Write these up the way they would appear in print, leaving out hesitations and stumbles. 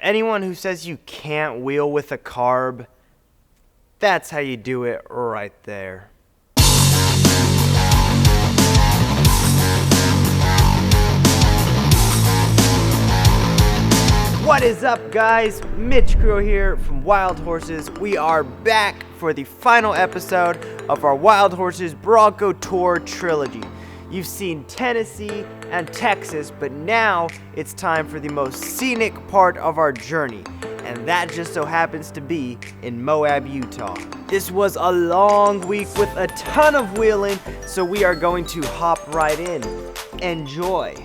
anyone who says you can't wheel with a carb, that's how you do it right there. What is up, guys? Mitch Crow here from Wild Horses. We are back for the final episode of our Wild Horses Bronco Tour trilogy. You've seen Tennessee and Texas, but now it's time for the most scenic part of our journey, and that just so happens to be in Moab, Utah. This was a long week with a ton of wheeling, so we are going to hop right in. Enjoy.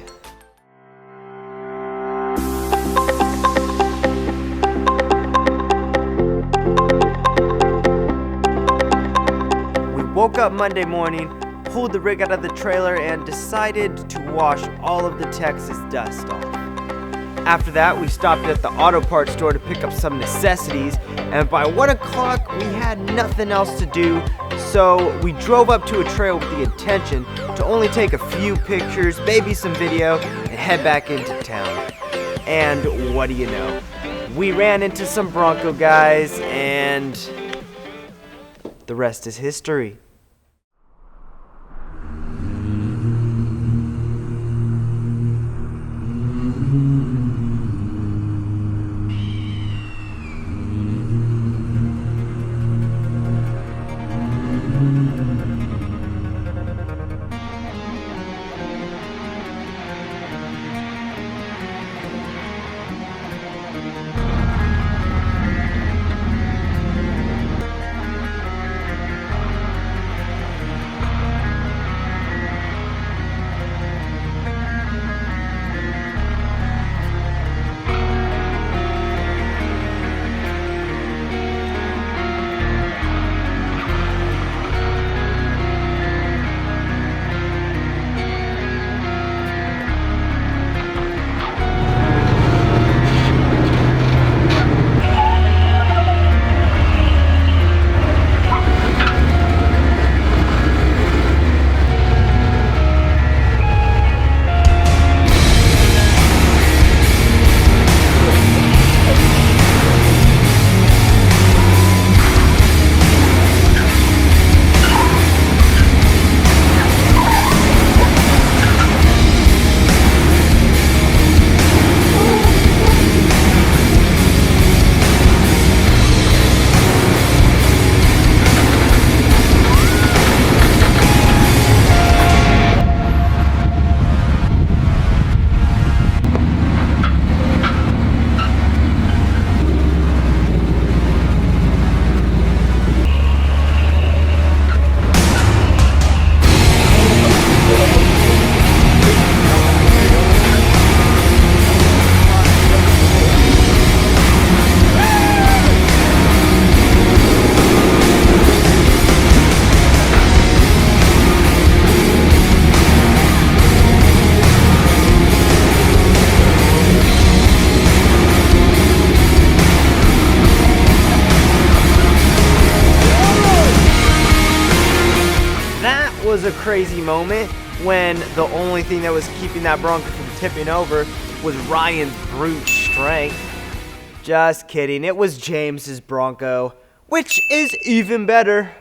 Woke up Monday morning, pulled the rig out of the trailer, and decided to wash all of the Texas dust off. After that, we stopped at the auto parts store to pick up some necessities, and by 1 o'clock, we had nothing else to do, so we drove up to a trail with the intention to only take a few pictures, maybe some video, and head back into town. And what do you know? We ran into some Bronco guys, and the rest is history. Was a crazy moment when the only thing that was keeping that Bronco from tipping over was Ryan's brute strength. Just kidding, it was James's Bronco, which is even better.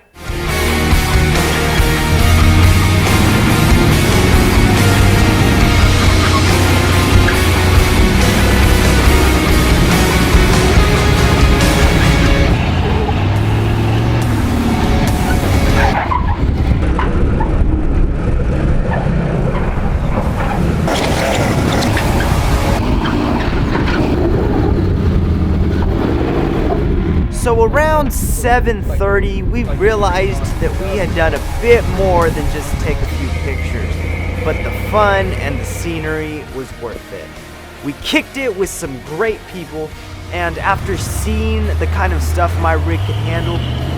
So around 7:30, we realized that we had done a bit more than just take a few pictures, but the fun and the scenery was worth it. We kicked it with some great people, and after seeing the kind of stuff my rig could handle,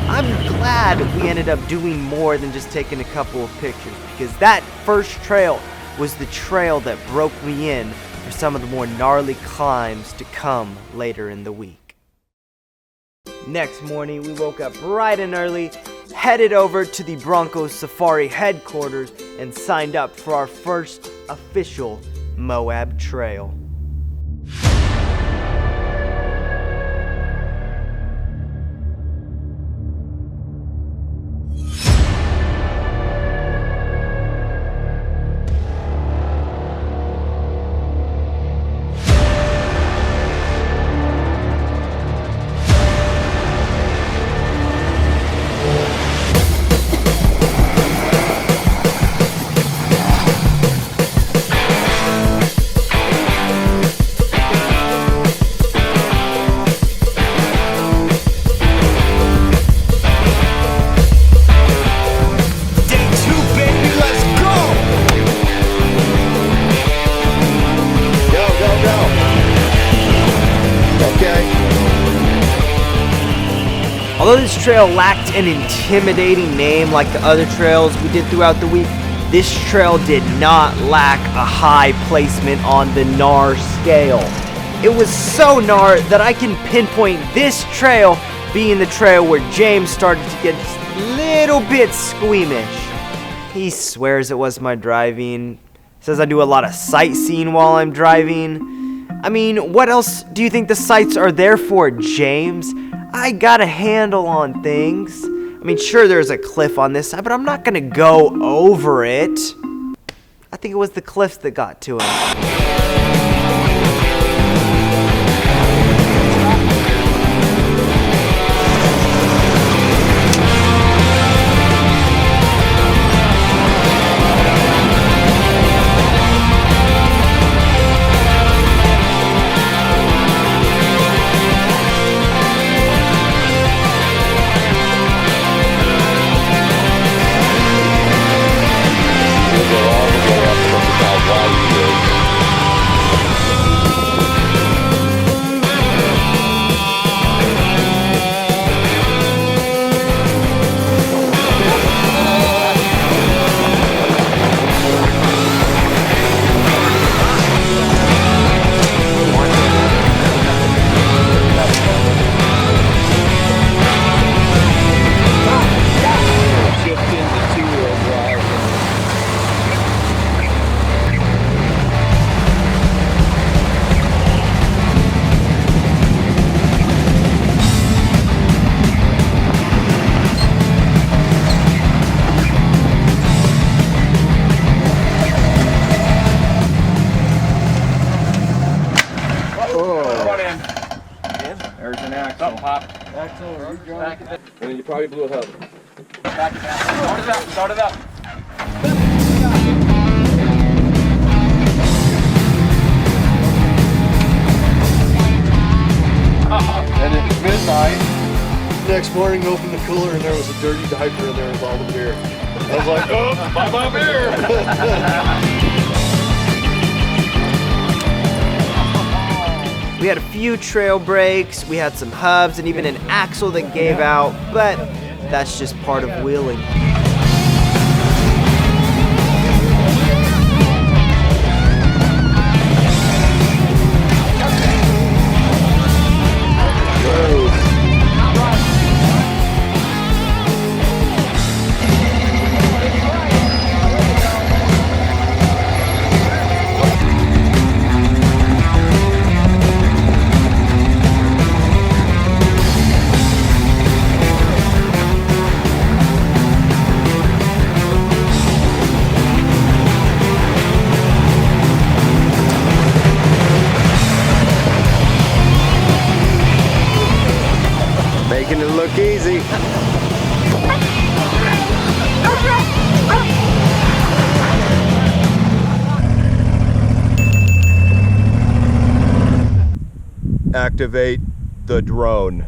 I'm glad we ended up doing more than just taking a couple of pictures, because that first trail was the trail that broke me in for some of the more gnarly climbs to come later in the week. Next morning, we woke up bright and early, headed over to the Bronco Safari headquarters, and signed up for our first official Moab Trail. Although this trail lacked an intimidating name like the other trails we did throughout the week, this trail did not lack a high placement on the NAR scale. It was so NAR that I can pinpoint this trail being the trail where James started to get a little bit squeamish. He swears it was my driving, says I do a lot of sightseeing while I'm driving. I mean, what else do you think the sights are there for, James? I got a handle on things. I mean, sure, there's a cliff on this side, but I'm not gonna go over it. I think it was the cliffs that got to him. There's an axle. Something popped. Axle, or you back it. And then you probably blew it up. Back it down. Start it up. Start it up. And it's midnight. Next morning, opened the cooler and there was a dirty diaper in there with all the beer. I was like, oh, buy my beer. We had a few trail breaks, we had some hubs, and even an axle that gave out, but that's just part of wheeling. Making it look easy. Activate the drone.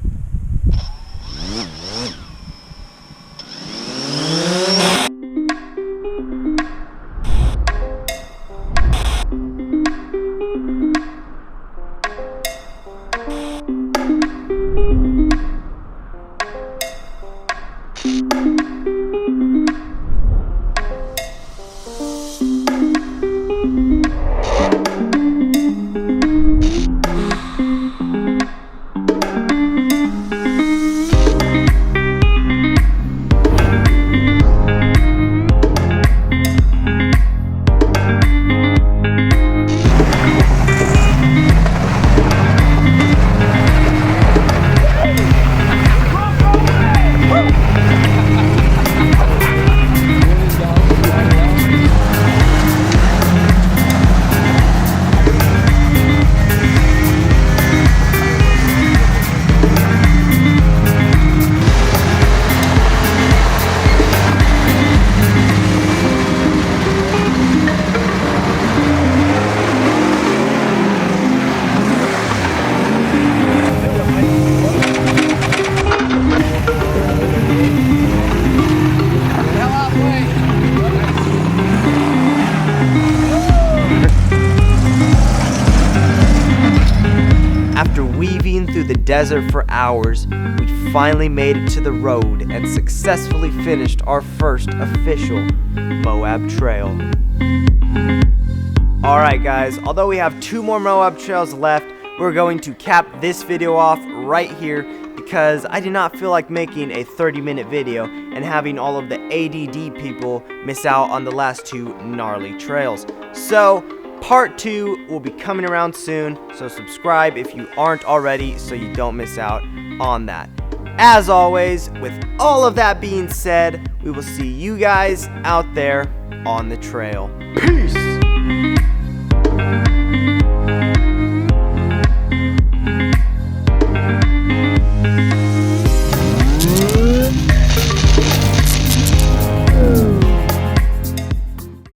the desert for hours, we finally made it to the road and successfully finished our first official Moab Trail. Alright guys, although we have 2 more Moab Trails left, we're going to cap this video off right here because I did not feel like making a 30-minute video and having all of the ADD people miss out on the last 2 gnarly trails. So, part 2 will be coming around soon, so subscribe if you aren't already so you don't miss out on that. As always, with all of that being said, we will see you guys out there on the trail. Peace!